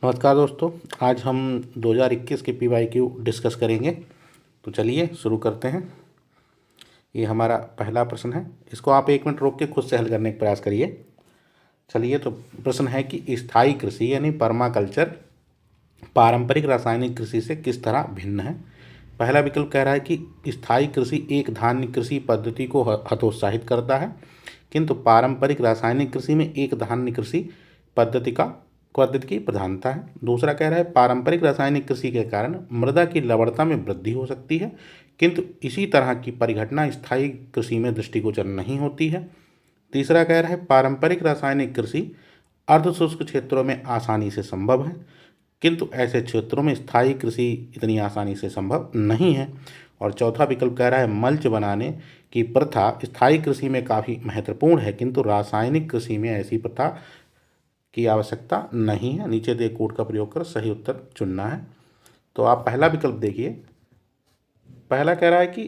नमस्कार दोस्तों। आज हम 2021 के PYQ डिस्कस करेंगे। तो चलिए शुरू करते हैं। ये हमारा पहला प्रश्न है, इसको आप 1 मिनट रोक के खुद से हल करने का प्रयास करिए। चलिए, तो प्रश्न है कि स्थायी कृषि यानी पर्माकल्चर पारंपरिक रासायनिक कृषि से किस तरह भिन्न है। पहला विकल्प कह रहा है कि स्थायी कृषि एक धान्य कृषि पद्धति को हतोत्साहित करता है, किंतु पारंपरिक रासायनिक कृषि में एक धान्य कृषि पद्धति की प्रधानता है। दूसरा कह रहा है पारंपरिक रासायनिक कृषि के कारण मृदा की लवणता में वृद्धि हो सकती है, किंतु इसी तरह की परिघटना स्थायी कृषि में दृष्टिगोचर नहीं होती है। तीसरा कह रहा है पारंपरिक रासायनिक कृषि अर्धशुष्क क्षेत्रों में आसानी से संभव है, किंतु ऐसे क्षेत्रों में स्थायी कृषि इतनी आसानी से संभव नहीं है। और चौथा विकल्प कह रहा है मल्च बनाने की प्रथा स्थायी कृषि में काफ़ी महत्वपूर्ण है, किंतु रासायनिक कृषि में ऐसी प्रथा की आवश्यकता नहीं है। नीचे दिए कोड का प्रयोग कर सही उत्तर चुनना है। तो आप पहला विकल्प देखिए। पहला कह रहा है कि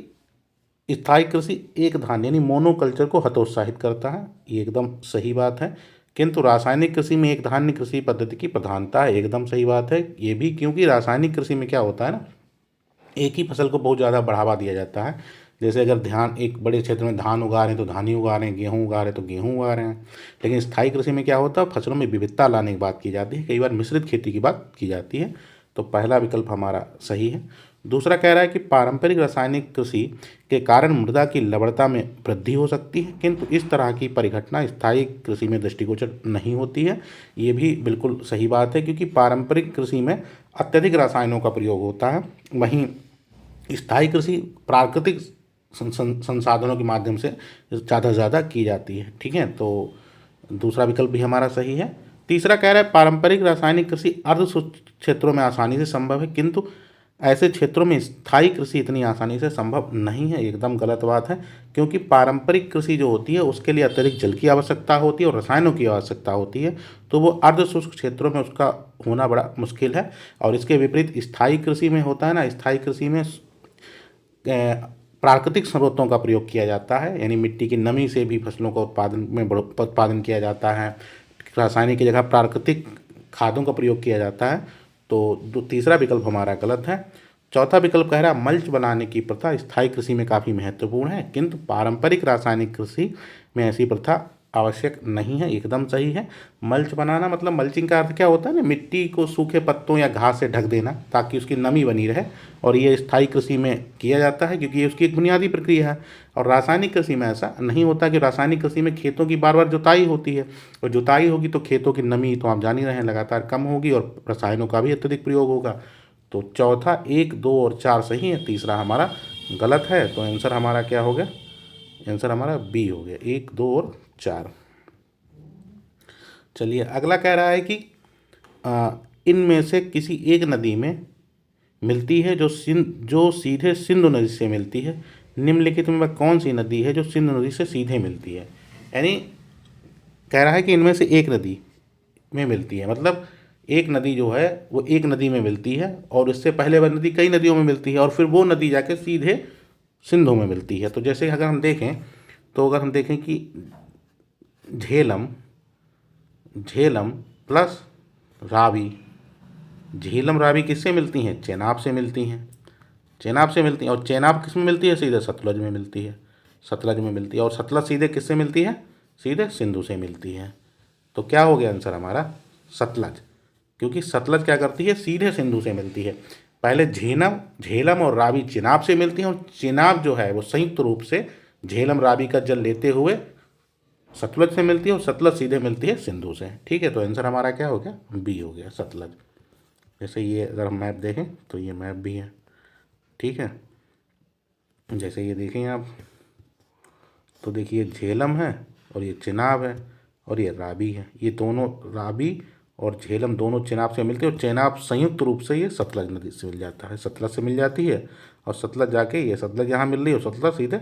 स्थायी कृषि एक धान्य यानी मोनोकल्चर को हतोत्साहित करता है, ये एकदम सही बात है। किंतु रासायनिक कृषि में एक धान्य कृषि पद्धति की प्रधानता है, एकदम सही बात है ये भी, क्योंकि रासायनिक कृषि में क्या होता है ना, एक ही फसल को बहुत ज़्यादा बढ़ावा दिया जाता है। जैसे अगर ध्यान एक बड़े क्षेत्र में धान उगा रहे हैं तो धान ही उगा रहे हैं, गेहूँ उगा रहे हैं तो गेहूँ उगा रहे हैं। लेकिन स्थायी कृषि में क्या होता है, फसलों में विविधता लाने की बात की जाती है, कई बार मिश्रित खेती की बात की जाती है। तो पहला विकल्प हमारा सही है। दूसरा कह रहा है कि पारंपरिक रासायनिक कृषि के कारण मृदा की लवणता में वृद्धि हो सकती है, किंतु इस तरह की परिघटना स्थायी कृषि में दृष्टिगोचर नहीं होती है। ये भी बिल्कुल सही बात है, क्योंकि पारंपरिक कृषि में अत्यधिक रसायनों का प्रयोग होता है, वहीं स्थायी कृषि प्राकृतिक संसाधनों के माध्यम से ज़्यादा से ज़्यादा की जाती है। ठीक है, तो दूसरा विकल्प भी हमारा सही है। तीसरा कह रहा है पारंपरिक रासायनिक कृषि अर्धशुष्क क्षेत्रों में आसानी से संभव है, किंतु ऐसे क्षेत्रों में स्थायी कृषि इतनी आसानी से संभव नहीं है, एकदम गलत बात है। क्योंकि पारंपरिक कृषि जो होती है उसके लिए अत्यधिक जल की आवश्यकता होती है और रसायनों की आवश्यकता होती है, तो वो अर्धशुष्क क्षेत्रों में उसका होना बड़ा मुश्किल है। और इसके विपरीत स्थायी कृषि में होता है ना, स्थायी कृषि में प्राकृतिक स्रोतों का प्रयोग किया जाता है, यानी मिट्टी की नमी से भी फसलों का उत्पादन किया जाता है। रासायनिक की जगह प्राकृतिक खादों का प्रयोग किया जाता है। तो तीसरा विकल्प हमारा गलत है। चौथा विकल्प कह रहा है मल्च बनाने की प्रथा स्थायी कृषि में काफ़ी महत्वपूर्ण है, किंतु पारंपरिक रासायनिक कृषि में ऐसी प्रथा आवश्यक नहीं है, एकदम सही है। मल्च बनाना मतलब मल्चिंग का अर्थ क्या होता है ना, मिट्टी को सूखे पत्तों या घास से ढक देना ताकि उसकी नमी बनी रहे, और ये स्थायी कृषि में किया जाता है क्योंकि ये उसकी एक बुनियादी प्रक्रिया है। और रासायनिक कृषि में ऐसा नहीं होता, कि रासायनिक कृषि में खेतों की बार बार जुताई होती है, और जुताई होगी तो खेतों की नमी तो आप जान ही रहे हैं लगातार कम होगी और रसायनों का भी अत्यधिक प्रयोग होगा। तो चौथा 1, 2 और 4 सही है, तीसरा हमारा गलत है। तो आंसर हमारा क्या हो गया, आंसर हमारा बी हो गया, 1, 2 और 4। चलिए अगला कह रहा है कि इनमें से किसी एक नदी में मिलती है जो सीधे सिंधु नदी से मिलती है। निम्नलिखित में वह कौन सी नदी है जो सिंधु नदी से सीधे मिलती है। यानी कह रहा है कि इनमें से एक नदी में मिलती है, मतलब एक नदी जो है वो एक नदी में मिलती है, और इससे पहले वह नदी कई नदियों में मिलती है, और फिर वो नदी जाके सीधे सिंधु में मिलती है। तो जैसे अगर हम देखें, तो अगर हम देखें कि झेलम झेलम प्लस रावी, झेलम रावी किससे मिलती हैं, चेनाब से मिलती हैं, चेनाब से मिलती हैं। और चेनाब किस में मिलती है, सीधे सतलज में मिलती है, सतलज में मिलती है। और सतलज सीधे किससे मिलती है, सीधे सिंधु से मिलती है। तो क्या हो गया आंसर हमारा, सतलज, क्योंकि सतलज क्या करती है, सीधे सिंधु से मिलती है। पहले झेलम और रावी चेनाब से मिलती हैं, और चेनाब जो है वो संयुक्त रूप से झेलम रावी का जल लेते हुए सतलज से मिलती है, और सतलज सीधे मिलती है सिंधु से। ठीक है, तो आंसर हमारा क्या हो गया, बी हो गया, सतलज। जैसे ये अगर हम मैप देखें तो ये मैप भी है। ठीक है, जैसे ये देखें आप, तो देखिए झेलम है और ये चेनाब है और ये रावी है, ये दोनों रावी और झेलम दोनों चेनाब से मिलते हैं, और चेनाब संयुक्त रूप से ये सतलज नदी से मिल जाता है, सतलज से मिल जाती है, और सतलज जाके ये सतलज यहाँ मिल रही है और सतलज सीधे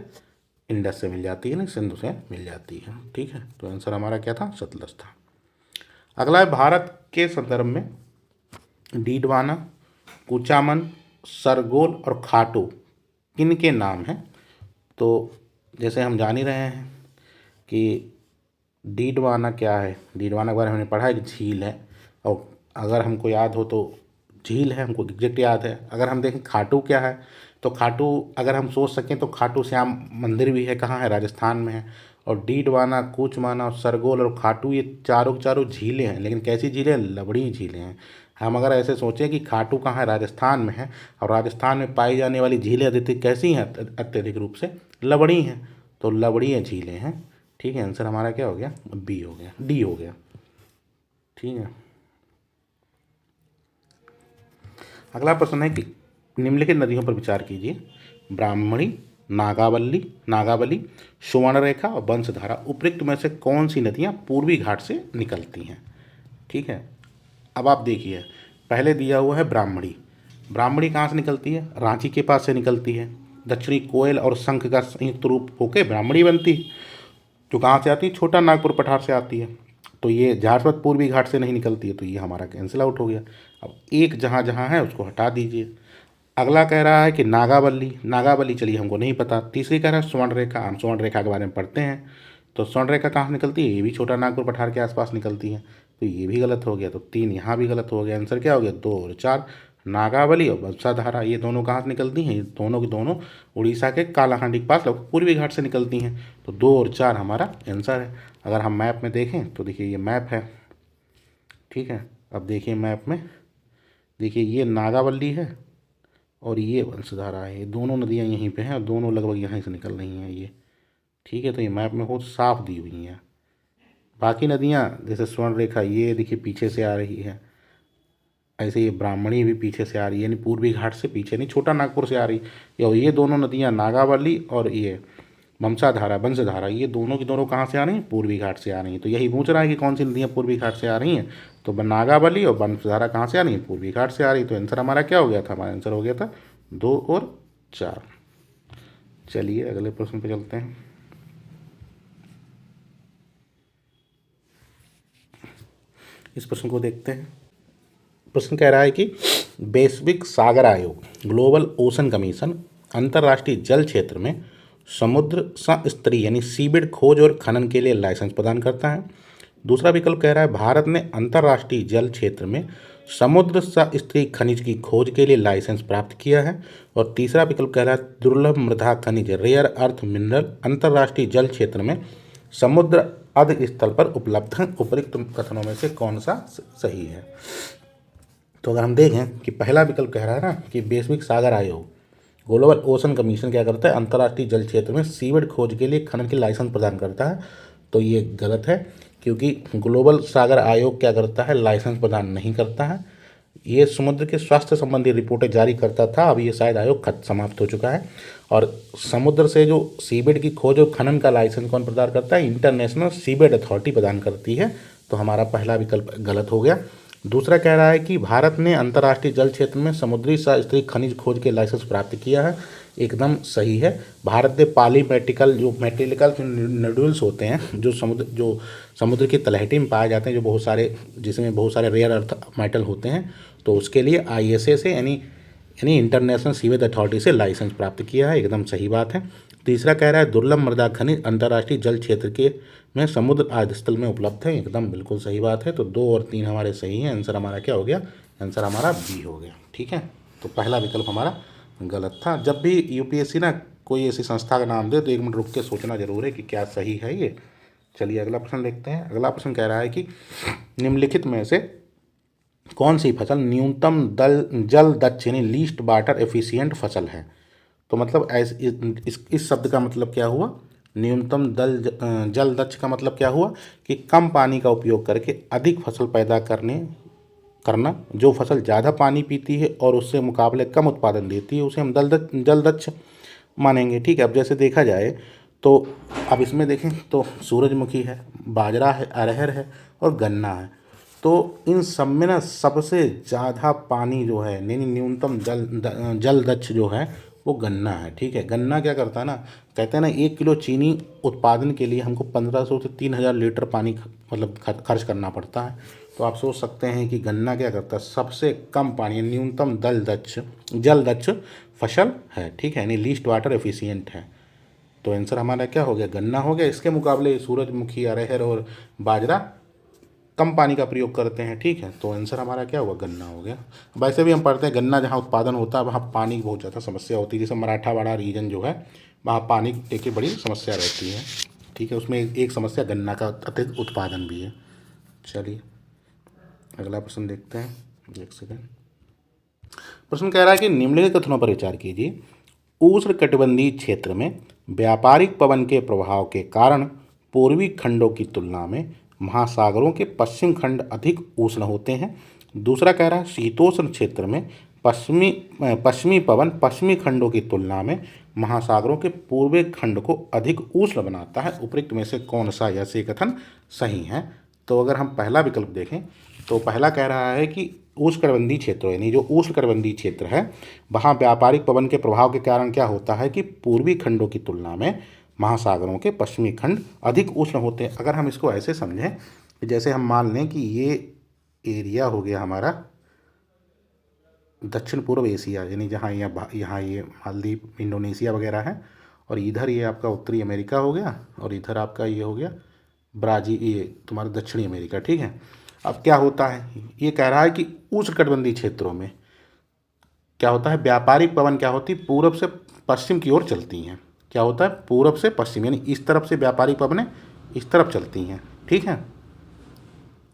इंडस से मिल जाती है, नहीं सिंधु से मिल जाती है। ठीक है, तो आंसर हमारा क्या था, सतलज था। अगला है भारत के संदर्भ में डीडवाना, कुचामन, सरगोल और खाटू किन के नाम हैं। तो जैसे हम जान ही रहे हैं कि डीडवाना क्या है, डीडवाना के बारे में हमने पढ़ा है कि झील है, और अगर हमको याद हो तो झील है, हमको एग्जैक्ट याद है। अगर हम देखें खाटू क्या है, तो खाटू अगर हम सोच सकें तो खाटू श्याम मंदिर भी है, कहाँ है, राजस्थान में है। और डीडवाना, कूचमाना, सरगोल और खाटू, ये चारों के चारों झीलें हैं, लेकिन कैसी झीलें, लवड़ी झीलें हैं। हम अगर ऐसे सोचें कि खाटू कहाँ है, राजस्थान में है, और राजस्थान में पाई जाने वाली झीलें अधिक कैसी हैं, अत्यधिक रूप से लवड़ी हैं, तो लवड़ी झीलें हैं। ठीक है, आंसर हमारा क्या हो गया, बी हो गया, डी हो गया। ठीक है, अगला प्रश्न है कि निम्नलिखित नदियों पर विचार कीजिए। ब्राह्मणी, नागावली, सुवर्णरेखा और वंशधारा, उपयुक्त में से कौन सी नदियाँ पूर्वी घाट से निकलती हैं। ठीक है, अब आप देखिए, पहले दिया हुआ है ब्राह्मणी। ब्राह्मणी कहाँ से निकलती है, रांची के पास से निकलती है। दक्षिणी कोयल और शंख का संयुक्त रूप होकर ब्राह्मणी बनती है, जो कहाँ से आती है, छोटा नागपुर पठार से आती है। तो ये झारसवत पूर्वी घाट से नहीं निकलती है, तो ये हमारा कैंसिल आउट हो गया। अब एक जहाँ जहाँ है उसको हटा दीजिए। अगला कह रहा है कि नागावली चलिए हमको नहीं पता। तीसरी कह रहा है स्वर्ण रेखा, हम स्वर्ण रेखा के बारे में पढ़ते हैं, तो स्वर्ण रेखा कहाँ से निकलती है, ये भी छोटा नागपुर पठार के आसपास निकलती है, तो ये भी गलत हो गया। तो 3 यहाँ भी गलत हो गया। आंसर क्या हो गया, 2 और 4। नागावली और वंशधारा ये दोनों कहाँ से निकलती हैं, ये दोनों की दोनों उड़ीसा के कालाहांडी के पास पूर्वी घाट से निकलती हैं, तो 2 और 4 हमारा आंसर है। अगर हम मैप में देखें तो देखिए ये मैप है। ठीक है, अब देखिए मैप में, देखिए ये नागावली है और ये वंशधारा है, ये दोनों नदियाँ यहीं पे हैं और दोनों लगभग यहाँ से निकल रही हैं ये। ठीक है, तो ये मैप में बहुत साफ दी हुई हैं। बाकी नदियाँ जैसे स्वर्ण रेखा ये देखिए पीछे से आ रही है, ऐसे ये ब्राह्मणी भी पीछे से आ रही है, यानी पूर्वी घाट से पीछे नहीं, छोटा नागपुर से आ रही है। और ये दोनों नदियाँ नागावली और ये वंशधारा, ये दोनों की दोनों कहाँ से आ रही हैं, पूर्वी घाट से आ रही हैं। तो यही पूछ रहा है कि कौन सी नदियाँ पूर्वी घाट से आ रही हैं, तो नागावली और वंशधारा कहाँ से आ रही हैं, पूर्वी घाट से आ रही। तो आंसर हमारा क्या हो गया था, हमारा आंसर हो गया था 2 और 4। चलिए अगले प्रश्न पे चलते हैं। इस प्रश्न को देखते हैं। प्रश्न कह रहा है कि वैश्विक सागर आयोग, ग्लोबल ओशन कमीशन, अंतर्राष्ट्रीय जल क्षेत्र में समुद्र स्तरीय यानी सीबेड खोज और खनन के लिए लाइसेंस प्रदान करता है। दूसरा विकल्प कह रहा है भारत ने अंतर्राष्ट्रीय जल क्षेत्र में समुद्र स्तरीय खनिज की खोज के लिए लाइसेंस प्राप्त किया है। और तीसरा विकल्प कह रहा है दुर्लभ मृदा खनिज, रेयर अर्थ मिनरल, अंतर्राष्ट्रीय जल क्षेत्र में समुद्र अर्ध स्थल पर उपलब्ध हैं। उपयुक्त कथनों में से कौन सा सही है। तो अगर हम देखें कि पहला विकल्प कह रहा है ना कि वैश्विक सागर आयोग, ग्लोबल ओशन कमीशन क्या करता है, अंतर्राष्ट्रीय जल क्षेत्र में सीवेड खोज के लिए खनन की लाइसेंस प्रदान करता है, तो ये गलत है, क्योंकि ग्लोबल सागर आयोग क्या करता है, लाइसेंस प्रदान नहीं करता है। ये समुद्र के स्वास्थ्य संबंधी रिपोर्टें जारी करता था, अब ये शायद आयोग समाप्त हो चुका है। और समुद्र से जो सीबेड की खोज और खनन का लाइसेंस कौन प्रदान करता है, इंटरनेशनल सीबेड अथॉरिटी प्रदान करती है, तो हमारा पहला विकल्प गलत हो गया। दूसरा कह रहा है कि भारत ने अंतर्राष्ट्रीय जल क्षेत्र में समुद्री स्तरीय खनिज खोज के लाइसेंस प्राप्त किया है, एकदम सही है। भारत ने पॉलीमेटिकल जो मेटेलिकल नोड्यूल्स होते हैं, जो समुद्र की तलहटी में पाए जाते हैं, जो बहुत सारे, जिसमें बहुत सारे रेयर अर्थ मेटल होते हैं, तो उसके लिए ISA से यानी इंटरनेशनल सीवेज अथॉरिटी से लाइसेंस प्राप्त किया है, एकदम सही बात है। तीसरा कह रहा है दुर्लभ मृदा खनिज अंतर्राष्ट्रीय जल क्षेत्र के में समुद्र आदिस्थल में उपलब्ध है, एकदम बिल्कुल सही बात है। तो 2 और 3 हमारे सही हैं, आंसर हमारा क्या हो गया, आंसर हमारा बी हो गया। ठीक है, तो पहला विकल्प हमारा गलत था। जब भी UPSC ना कोई ऐसी संस्था का नाम दे तो 1 मिनट रुक के सोचना जरूर है कि क्या सही है ये। चलिए अगला प्रश्न देखते हैं। अगला प्रश्न कह रहा है कि निम्नलिखित में से कौन सी फसल न्यूनतम जल दक्ष यानी लीस्ट वाटर एफिशिएंट फसल है। तो मतलब इस शब्द का मतलब क्या हुआ, न्यूनतम जल दक्ष का मतलब क्या हुआ कि कम पानी का उपयोग करके अधिक फसल पैदा करना। जो फसल ज़्यादा पानी पीती है और उससे मुकाबले कम उत्पादन देती है, उसे हम जल दक्ष मानेंगे। ठीक है, अब जैसे देखा जाए तो अब इसमें देखें तो सूरजमुखी है, बाजरा है, अरहर है और गन्ना है। तो इन सब में ना सबसे ज़्यादा पानी जो है, न्यूनतम जल दक्ष जो है वो गन्ना है। ठीक है, गन्ना क्या करता है ना, कहते हैं ना 1 किलो चीनी उत्पादन के लिए हमको 1500 से 3000 लीटर पानी मतलब खर्च करना पड़ता है। तो आप सोच सकते हैं कि गन्ना क्या करता है, सबसे कम पानी न्यूनतम जल दक्ष फसल है। ठीक है, यानी लीस्ट वाटर एफिशिएंट है। तो आंसर हमारा क्या हो गया, गन्ना हो गया। इसके मुकाबले सूरजमुखी, अरहर और बाजरा कम पानी का प्रयोग करते हैं, ठीक है। तो आंसर हमारा क्या हुआ, गन्ना हो गया। वैसे भी हम पढ़ते हैं गन्ना जहाँ उत्पादन होता है वहाँ पानी की बहुत ज़्यादा समस्या होती है, जैसे मराठावाड़ा रीजन जो है वहाँ पानी की बड़ी समस्या रहती है, ठीक है। उसमें एक समस्या गन्ना का अत्यधिक उत्पादन भी है। चलिए अगला प्रश्न देखते हैं, एक सेकेंड। प्रश्न कह रहा है कि निम्नलिखित कथनों पर विचार कीजिए। उष्णकटिबंधीय क्षेत्र में व्यापारिक पवन के प्रभाव के कारण पूर्वी खंडों की तुलना में महासागरों के पश्चिम खंड अधिक उष्ण होते हैं। दूसरा कह रहा है शीतोष्ण क्षेत्र में पश्चिमी पवन पश्चिमी खंडों की तुलना में महासागरों के पूर्वी खंड को अधिक उष्ण बनाता है। उपरोक्त में से कौन सा यह से कथन सही है? तो अगर हम पहला विकल्प देखें तो पहला कह रहा है कि उष्णकटिबंधीय क्षेत्र यानी जो उष्णकटिबंधीय क्षेत्र है वहाँ व्यापारिक पवन के प्रभाव के कारण क्या होता है कि पूर्वी खंडों की तुलना में महासागरों के पश्चिमी खंड अधिक उष्ण होते हैं। अगर हम इसको ऐसे समझें, जैसे हम मान लें कि ये एरिया हो गया हमारा दक्षिण पूर्व एशिया, यानी जहाँ यहाँ ये मालदीव इंडोनेशिया वगैरह है, और इधर ये आपका उत्तरी अमेरिका हो गया, और इधर आपका ये हो गया ब्राज़ील, ये तुम्हारा दक्षिणी अमेरिका, ठीक है। अब क्या होता है, ये कह रहा है कि उष्णकटिबंधीय क्षेत्रों में क्या होता है, व्यापारिक पवन क्या होती है, पूर्व से पश्चिम की ओर चलती हैं। क्या होता है, पूर्व से पश्चिम, यानी इस तरफ से व्यापारिक पवनें इस तरफ चलती हैं, ठीक है,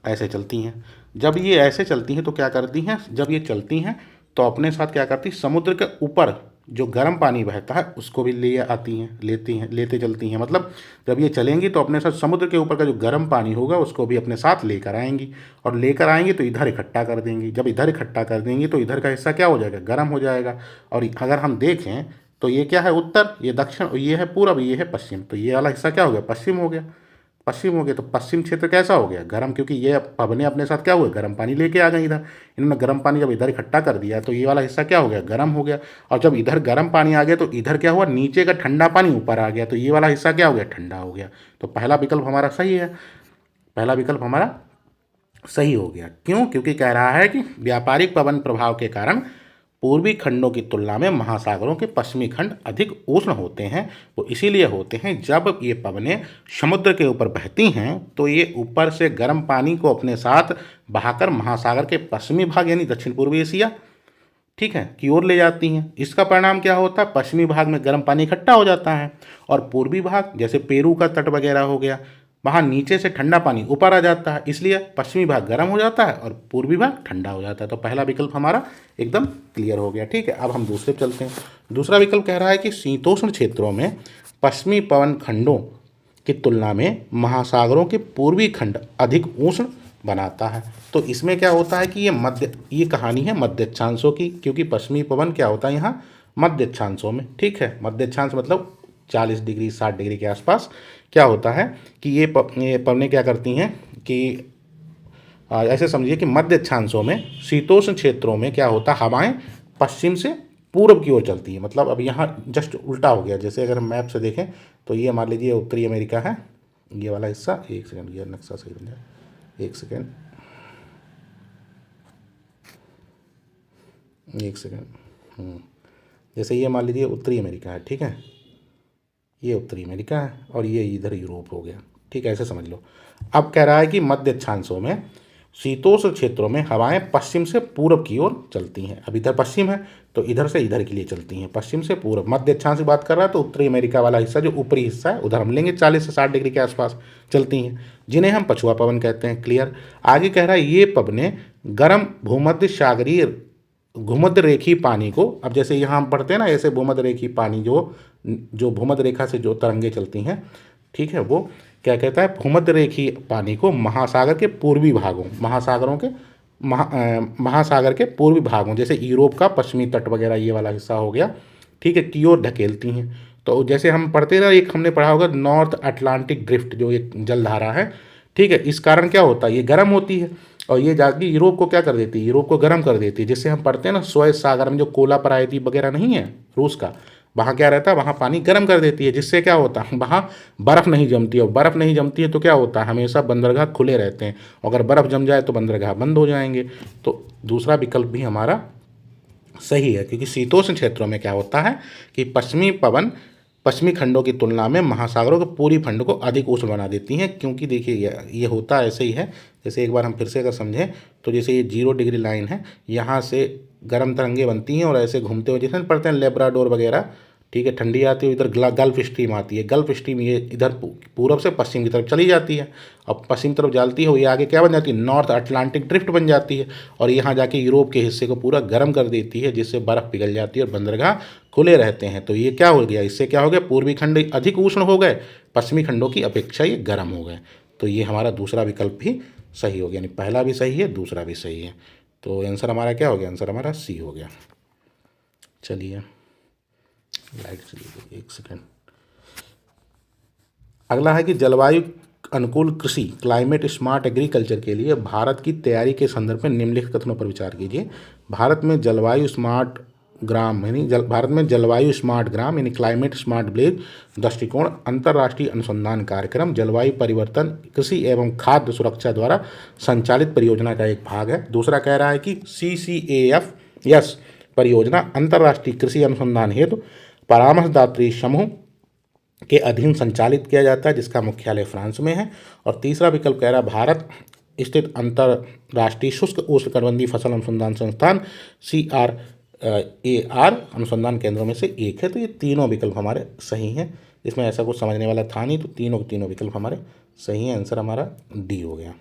ऐसे चलती हैं। जब ये ऐसे चलती हैं तो क्या करती हैं, जब ये चलती हैं तो अपने साथ क्या करती, समुद्र के ऊपर जो गर्म पानी बहता है उसको भी ले आती हैं, लेते चलती हैं। मतलब जब ये चलेंगी तो अपने साथ समुद्र के ऊपर का जो गर्म पानी होगा उसको भी अपने साथ लेकर आएंगी, और लेकर आएंगी तो इधर इकट्ठा कर देंगी। जब इधर इकट्ठा कर देंगी तो इधर का हिस्सा क्या हो जाएगा, गर्म हो जाएगा। और अगर हम देखें तो ये क्या है, उत्तर, ये दक्षिण, ये है पूरब, ये है पश्चिम, तो ये वाला हिस्सा क्या हो गया, पश्चिम हो गया। पश्चिम हो गया तो पश्चिम क्षेत्र कैसा हो गया, गर्म, क्योंकि ये पवनें अपने साथ क्या हुए, गर्म पानी लेके आ गए इधर। इन्होंने गर्म पानी जब इधर इकट्ठा कर दिया तो ये वाला हिस्सा क्या हो गया, गर्म हो गया। और जब इधर गर्म पानी आ गया तो इधर क्या हुआ, नीचे का ठंडा पानी ऊपर आ गया, तो ये वाला हिस्सा क्या हो गया, ठंडा हो गया। तो पहला विकल्प हमारा सही है, पहला विकल्प हमारा सही हो गया। क्यों? क्योंकि कह रहा है कि व्यापारिक पवन प्रभाव के कारण पूर्वी खंडों की तुलना में महासागरों के पश्चिमी खंड अधिक उष्ण होते हैं। वो इसीलिए होते हैं जब ये पवनें समुद्र के ऊपर बहती हैं तो ये ऊपर से गर्म पानी को अपने साथ बहाकर महासागर के पश्चिमी भाग यानी दक्षिण पूर्वी एशिया, ठीक है, की ओर ले जाती हैं। इसका परिणाम क्या होता है, पश्चिमी भाग में गर्म पानी इकट्ठा हो जाता है, और पूर्वी भाग जैसे पेरू का तट वगैरह हो गया, वहाँ नीचे से ठंडा पानी ऊपर आ जाता है, इसलिए पश्चिमी भाग गर्म हो जाता है और पूर्वी भाग ठंडा हो जाता है। तो पहला विकल्प हमारा एकदम क्लियर हो गया, ठीक है। अब हम दूसरे पे चलते हैं। दूसरा विकल्प कह रहा है कि शीतोष्ण क्षेत्रों में पश्चिमी पवन खंडों की तुलना में महासागरों के पूर्वी खंड अधिक उष्ण बनाता है। तो इसमें क्या होता है कि ये कहानी है मध्य अक्षांशों की, क्योंकि पश्चिमी पवन क्या होता है यहाँ मध्य अक्षांशों में, ठीक है। मध्य अक्षांश मतलब 40 डिग्री 60 डिग्री के आसपास क्या होता है कि ये पवनें क्या करती हैं कि ऐसे समझिए कि मध्य अक्षांशों में शीतोष्ण क्षेत्रों में क्या होता है, हवाएं पश्चिम से पूर्व की ओर चलती है। मतलब अब यहाँ जस्ट उल्टा हो गया, जैसे अगर हम मैप से देखें तो ये मान लीजिए उत्तरी अमेरिका है, ये वाला हिस्सा, एक सेकंड ये नक्शा सही बन जाए, एक सेकंड जैसे ये मान लीजिए उत्तरी अमेरिका है, ठीक है, ये उत्तरी अमेरिका है और ये इधर यूरोप हो गया, ठीक है, ऐसे समझ लो। अब कह रहा है कि मध्य अक्षांशों में शीतोष्ण क्षेत्रों में हवाएं पश्चिम से पूर्व की ओर चलती हैं। अब इधर पश्चिम है तो इधर से इधर के लिए चलती हैं, पश्चिम से पूर्व। मध्य अक्षांश की बात कर रहा है तो उत्तरी अमेरिका वाला हिस्सा जो ऊपरी हिस्सा है उधर हम लेंगे, 40 से 60 डिग्री के आसपास चलती हैं, जिन्हें हम पछुआ पवन कहते हैं। क्लियर। आगे कह रहा है ये पवनें गर्म भूमध्य रेखीय पानी को, अब जैसे यहाँ हम पढ़ते हैं ना, ऐसे भूमध्य रेखीय पानी जो भूमध्य रेखा से जो तरंगे चलती हैं, ठीक है, वो क्या कहता है, भूमध्य रेखीय पानी को महासागर के पूर्वी भागों, महासागर के पूर्वी भागों जैसे यूरोप का पश्चिमी तट वगैरह ये वाला हिस्सा हो गया, ठीक है, की ओर धकेलती हैं। तो जैसे हम पढ़ते ना, एक हमने पढ़ा होगा नॉर्थ अटलांटिक ड्रिफ्ट, जो एक जलधारा है, ठीक है, इस कारण क्या होता है, ये गर्म होती है और ये जाके यूरोप को क्या कर देती है, यूरोप को गर्म कर देती है। जिससे हम पढ़ते हैं ना स्वेज सागर में जो कोला प्रायद्वीप वगैरह नहीं है रूस का, वहाँ क्या रहता है, वहाँ पानी गर्म कर देती है, जिससे क्या होता है, वहाँ बर्फ़ नहीं जमती है, और बर्फ़ नहीं जमती है तो क्या होता है, हमेशा बंदरगाह खुले रहते हैं, अगर बर्फ़ जम जाए तो बंदरगाह बंद हो जाएंगे। तो दूसरा विकल्प भी हमारा सही है, क्योंकि शीतोष्ण क्षेत्रों में क्या होता है कि पश्चिमी खंडों की तुलना में महासागरों के पूर्वी खंड को अधिक उष्ण बना देती हैं, क्योंकि देखिए ये होता ऐसे ही है। जैसे एक बार हम फिर से अगर समझें तो जैसे ये 0 डिग्री लाइन है, यहाँ से गर्म तरंगे बनती हैं और ऐसे घूमते हुए जैसे पढ़ते हैं लेब्राडोर वगैरह, ठीक है, ठंडी आती है, इधर गल्फ स्ट्रीम आती है, गल्फ स्ट्रीम ये इधर पूरब से पश्चिम की तरफ चली जाती है, और पश्चिम तरफ जाती है, ये आगे क्या बन जाती है, नॉर्थ अटलांटिक ड्रिफ्ट बन जाती है, और यहाँ जाके यूरोप के हिस्से को पूरा गर्म कर देती है, जिससे बर्फ़ पिघल जाती है और बंदरगाह खुले रहते हैं। तो ये क्या हो गया, इससे क्या हो गया, पूर्वी खंड अधिक उष्ण हो गए, पश्चिमी खंडों की अपेक्षा ये गर्म हो गए। तो ये हमारा दूसरा विकल्प भी सही हो गया, यानी पहला भी सही है, दूसरा भी सही है। तो आंसर हमारा क्या हो गया, आंसर हमारा सी हो गया। चलिए लाइट चली गई, एक सेकेंड। अगला है कि जलवायु अनुकूल कृषि क्लाइमेट स्मार्ट एग्रीकल्चर के लिए भारत की तैयारी के संदर्भ में निम्नलिखित कथनों पर विचार कीजिए। भारत में जलवायु स्मार्ट ग्राम भारत में जलवायु स्मार्ट ग्राम यानी क्लाइमेट स्मार्ट विलेज दृष्टिकोण अंतर्राष्ट्रीय अनुसंधान कार्यक्रम जलवायु परिवर्तन कृषि एवं खाद्य सुरक्षा द्वारा संचालित परियोजना का एक भाग है। दूसरा कह रहा है कि CCAFS परियोजना अंतर्राष्ट्रीय कृषि अनुसंधान हेतु परामर्शदात्री समूह के अधीन संचालित किया जाता है, जिसका मुख्यालय फ्रांस में है। और तीसरा विकल्प कह रहा है भारत स्थित अंतर्राष्ट्रीय शुष्क उष्णकटिबंधीय फसल अनुसंधान संस्थान CRAR अनुसंधान केंद्रों में से एक है। तो ये तीनों विकल्प हमारे सही हैं, इसमें ऐसा कुछ समझने वाला था नहीं, तो तीनों के तीनों विकल्प हमारे सही हैं। आंसर हमारा डी हो गया,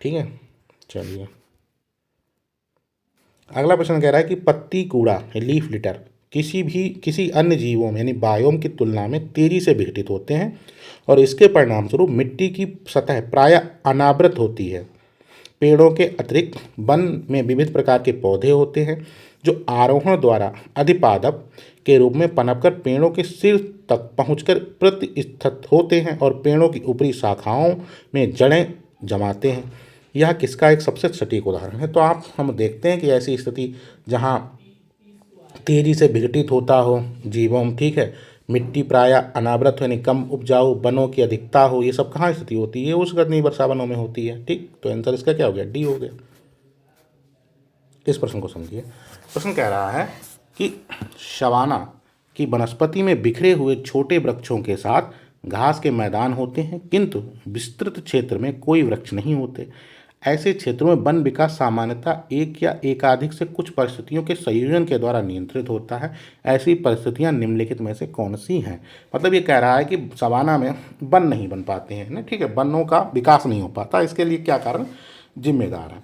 ठीक है। चलिए अगला प्रश्न कह रहा है कि पत्ती कूड़ा लीफ लिटर किसी अन्य जीवों में यानी बायोम की तुलना में तेजी से विघटित होते हैं, और इसके परिणाम स्वरूप मिट्टी की सतह प्रायः अनावृत होती है। पेड़ों के अतिरिक्त वन में विविध प्रकार के पौधे होते हैं जो आरोहण द्वारा अधिपादप के रूप में पनपकर पेड़ों के सिर तक पहुंचकर प्रतिस्थित होते हैं और पेड़ों की ऊपरी शाखाओं में जड़ें जमाते हैं। यह किसका एक सबसे सटीक उदाहरण है। तो हम देखते हैं कि ऐसी स्थिति जहाँ तेजी से विघटित होता हो जीवोम, ठीक है, मिट्टी प्रायः अनावृत हो यानी कम उपजाऊ, वनों की अधिकता हो, ये सब कहाँ स्थिति होती है, उष्णकटिबंधीय वर्षा वनों में होती है, ठीक। तो आंसर इसका क्या हो गया, डी हो गया। इस प्रश्न को समझिए। प्रश्न कह रहा है कि सवाना की वनस्पति में बिखरे हुए छोटे वृक्षों के साथ घास के मैदान होते हैं, किंतु विस्तृत क्षेत्र में कोई वृक्ष नहीं होते। ऐसे क्षेत्रों में वन विकास सामान्यतः एक या एकाधिक से कुछ परिस्थितियों के संयोजन के द्वारा नियंत्रित होता है। ऐसी परिस्थितियां निम्नलिखित में से कौन सी हैं। मतलब ये कह रहा है कि सवाना में वन नहीं बन पाते हैं ना, ठीक है, वनों का विकास नहीं हो पाता। इसके लिए क्या कारण जिम्मेदार है।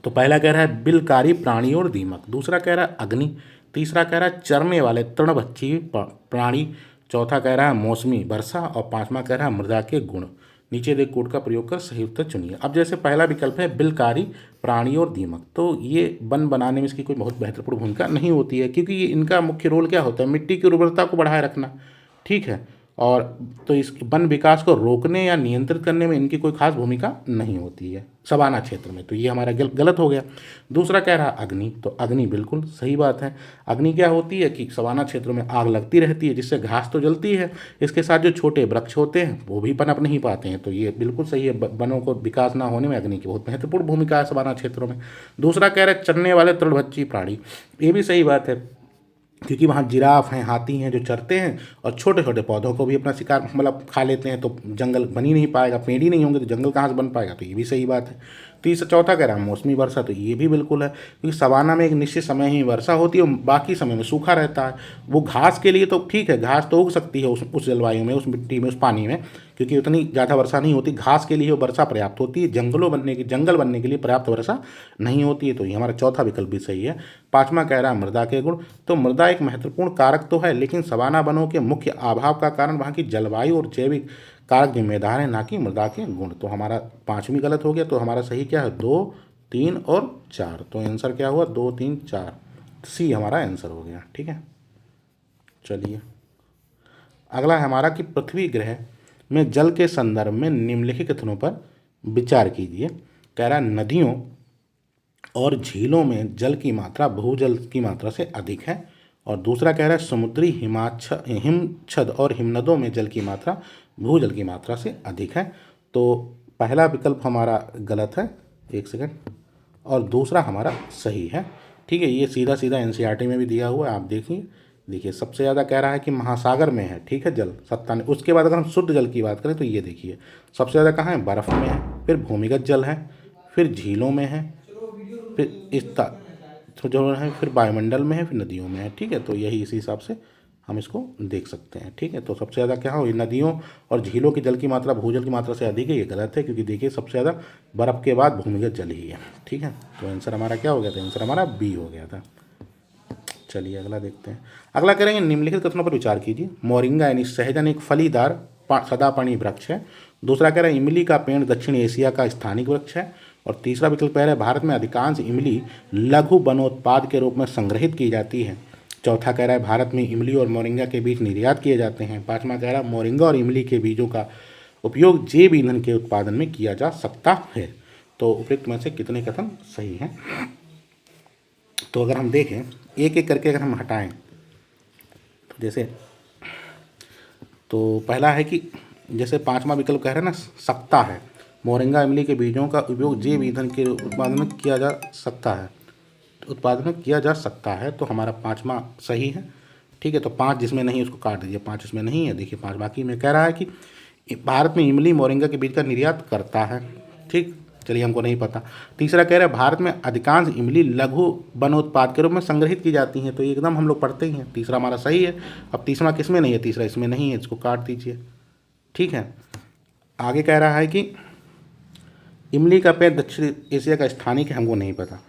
तो पहला कह रहा है बिलकारी प्राणी और दीमक, दूसरा कह रहा है अग्नि, तीसरा कह रहा है चरने वाले तृणभक्षी प्राणी, चौथा कह रहा है मौसमी वर्षा, और पांचवा कह रहा है मृदा के गुण। नीचे दे कोड का प्रयोग कर सही उत्तर चुनिए। अब जैसे पहला विकल्प है बिलकारी प्राणी और दीमक, तो ये वन बनाने में इसकी कोई बहुत महत्वपूर्ण भूमिका नहीं होती है, क्योंकि ये इनका मुख्य रोल क्या होता है, मिट्टी की उर्वरता को बढ़ाए रखना, ठीक है। और तो इस वन विकास को रोकने या नियंत्रित करने में इनकी कोई खास भूमिका नहीं होती है सवाना क्षेत्र में। तो ये हमारा गलत हो गया। दूसरा कह रहा अग्नि, तो अग्नि बिल्कुल सही बात है। अग्नि क्या होती है कि सवाना क्षेत्रों में आग लगती रहती है, जिससे घास तो जलती है, इसके साथ जो छोटे वृक्ष होते हैं वो भी पनप नहीं पाते हैं। तो ये बिल्कुल सही है, वनों को विकास ना होने में अग्नि की बहुत महत्वपूर्ण भूमिका है सवाना क्षेत्रों में। दूसरा कह रहे चरने वाले तृणभक्षी प्राणी, ये भी सही बात है, क्योंकि वहाँ जिराफ हैं, हाथी हैं जो चरते हैं और छोटे छोटे पौधों को भी अपना शिकार मतलब खा लेते हैं। तो जंगल बन ही नहीं पाएगा, पेड़ ही नहीं होंगे तो जंगल कहाँ से बन पाएगा। तो ये भी सही बात है। तीसरा चौथा कह रहा है मौसमी वर्षा, तो ये भी बिल्कुल है, क्योंकि सवाना में एक निश्चित समय ही वर्षा होती है और बाकी समय में सूखा रहता है। वो घास के लिए तो ठीक है, घास तो उग सकती है उस जलवायु में, उस मिट्टी में, उस पानी में, क्योंकि उतनी ज़्यादा वर्षा नहीं होती। घास के लिए वर्षा पर्याप्त होती है, जंगल बनने के लिए पर्याप्त वर्षा नहीं होती है। तो ये हमारा चौथा विकल्प भी सही है। पांचवा कह रहा है मृदा के गुण, तो मृदा एक महत्वपूर्ण कारक तो है, लेकिन सवाना वनों के मुख्य अभाव का कारण वहाँ की जलवायु और जैविक कारक जिम्मेदार हैं, ना कि मृदा के गुण। तो हमारा पांचवी गलत हो गया। तो हमारा सही क्या है, 2, 3 और 4। तो आंसर क्या हुआ, 2, 3, 4, सी हमारा आंसर हो गया, ठीक है। चलिए अगला है हमारा कि पृथ्वी ग्रह में जल के संदर्भ में निम्नलिखित कथनों पर विचार कीजिए। कह रहा है नदियों और झीलों में जल की मात्रा भूजल की मात्रा से अधिक है। और दूसरा कह रहा है समुद्री हिमछद और हिमनदों में जल की मात्रा भूजल की मात्रा से अधिक है। तो पहला विकल्प हमारा गलत है, एक सेकंड, और दूसरा हमारा सही है, ठीक है। ये सीधा सीधा NCERT में भी दिया हुआ है, आप देखिए देखिए सबसे ज़्यादा कह रहा है कि महासागर में है, ठीक है, जल 97। उसके बाद अगर हम शुद्ध जल की बात करें तो ये देखिए सबसे ज़्यादा कहाँ है, बर्फ़ में है, फिर भूमिगत जल है, फिर झीलों में है, फिर तो जो है फिर वायुमंडल में है, फिर नदियों में है, ठीक है। तो यही इसी हिसाब से हम इसको देख सकते हैं, ठीक है। तो सबसे ज़्यादा क्या हो, नदियों और झीलों की जल की मात्रा भूजल की मात्रा से अधिक है, ये गलत है, क्योंकि देखिए सबसे ज़्यादा बर्फ़ के बाद भूमिगत जल ही है, ठीक है। तो आंसर हमारा क्या हो गया था, आंसर हमारा बी हो गया था। चलिए अगला देखते हैं। अगला करेंगे, निम्नलिखित कथनों पर विचार कीजिए। मोरिंगा यानी सहजन एक फलीदार सदापर्णी वृक्ष है। दूसरा कह रहा है इमली का पेड़ दक्षिण एशिया का स्थानिक वृक्ष है। और तीसरा विकल्प कह रहा है भारत में अधिकांश इमली लघु वनोत्पाद के रूप में संग्रहित की जाती है। चौथा कह रहा है भारत में इमली और मोरिंगा के बीज निर्यात किए जाते हैं। पांचवा कह रहा है मोरिंगा और इमली के बीजों का उपयोग जैव ईंधन के उत्पादन में किया जा सकता है। तो उपयुक्त में से कितने कथन सही हैं? तो अगर हम देखें एक एक करके, अगर हम हटाएं तो जैसे, तो पहला है कि जैसे पांचवा विकल्प कह रहे हैं ना, सकता है, मोरिंगा इमली के बीजों का उपयोग जैव ईंधन के उत्पादन में किया जा सकता है, तो हमारा पांचवा सही है, ठीक है। तो पांच जिसमें नहीं उसको काट दीजिए, पांच इसमें नहीं है, देखिए पांच बाकी में। कह रहा है कि भारत में इमली मोरिंगा के बीज का निर्यात करता है, ठीक, चलिए हमको नहीं पता। तीसरा कह रहा है भारत में अधिकांश इमली लघु वनोत्पाद के रूप में संग्रहित की जाती हैं, तो ये एकदम हम लोग पढ़ते ही हैं, तीसरा हमारा सही है। अब तीसरा किसमें नहीं है, तीसरा इसमें नहीं है, इसको काट दीजिए, ठीक है। आगे कह रहा है कि इमली का पेड़ दक्षिण एशिया का स्थानिक है, हमको नहीं पता।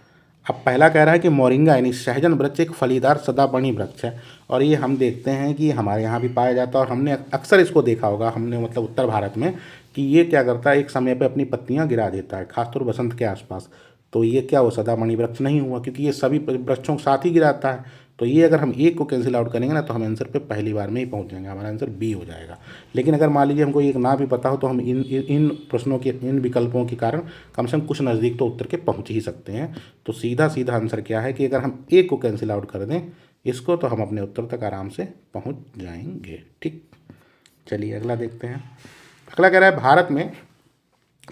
अब पहला कह रहा है कि मोरिंगा यानी सहजन वृक्ष एक फलीदार सदापर्णी वृक्ष है, और ये हम देखते हैं कि हमारे यहाँ भी पाया जाता है, और हमने अक्सर इसको देखा होगा, हमने मतलब उत्तर भारत में, कि ये क्या करता है, एक समय पे अपनी पत्तियाँ गिरा देता है, खासतौर बसंत के आसपास। तो ये क्या वो सदापर्णी वृक्ष नहीं हुआ, क्योंकि ये सभी वृक्षों के साथ ही गिराता है। तो ये अगर हम एक को कैंसिल आउट करेंगे ना, तो हम आंसर पे पहली बार में ही पहुंच जाएंगे, हमारा आंसर बी हो जाएगा। लेकिन अगर मान लीजिए हमको एक ना भी पता हो, तो हम इन प्रश्नों के, इन विकल्पों के कारण कम से कम कुछ नज़दीक तो उत्तर के पहुंच ही सकते हैं। तो सीधा सीधा आंसर क्या है कि अगर हम एक को कैंसिल आउट कर दें इसको, तो हम अपने उत्तर तक आराम से पहुँच जाएंगे, ठीक। चलिए अगला देखते हैं। अगला कह रहा है भारत में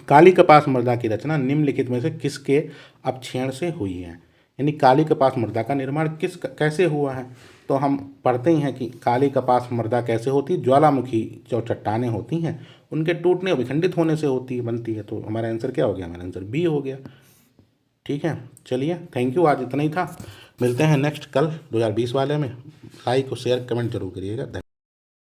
काली कपास मृदा की रचना निम्नलिखित में से किसके अपक्षेण से हुई है। यानी काली कपास मृदा का निर्माण कैसे हुआ है। तो हम पढ़ते ही हैं कि काली कपास मृदा कैसे होती है, ज्वालामुखी जो चट्टानें होती हैं उनके टूटने और विखंडित होने से बनती है। तो हमारा आंसर क्या हो गया, हमारा आंसर बी हो गया, ठीक है। चलिए थैंक यू, आज इतना ही था, मिलते हैं नेक्स्ट कल 2020 वाले में। लाइक और शेयर कमेंट जरूर करिएगा।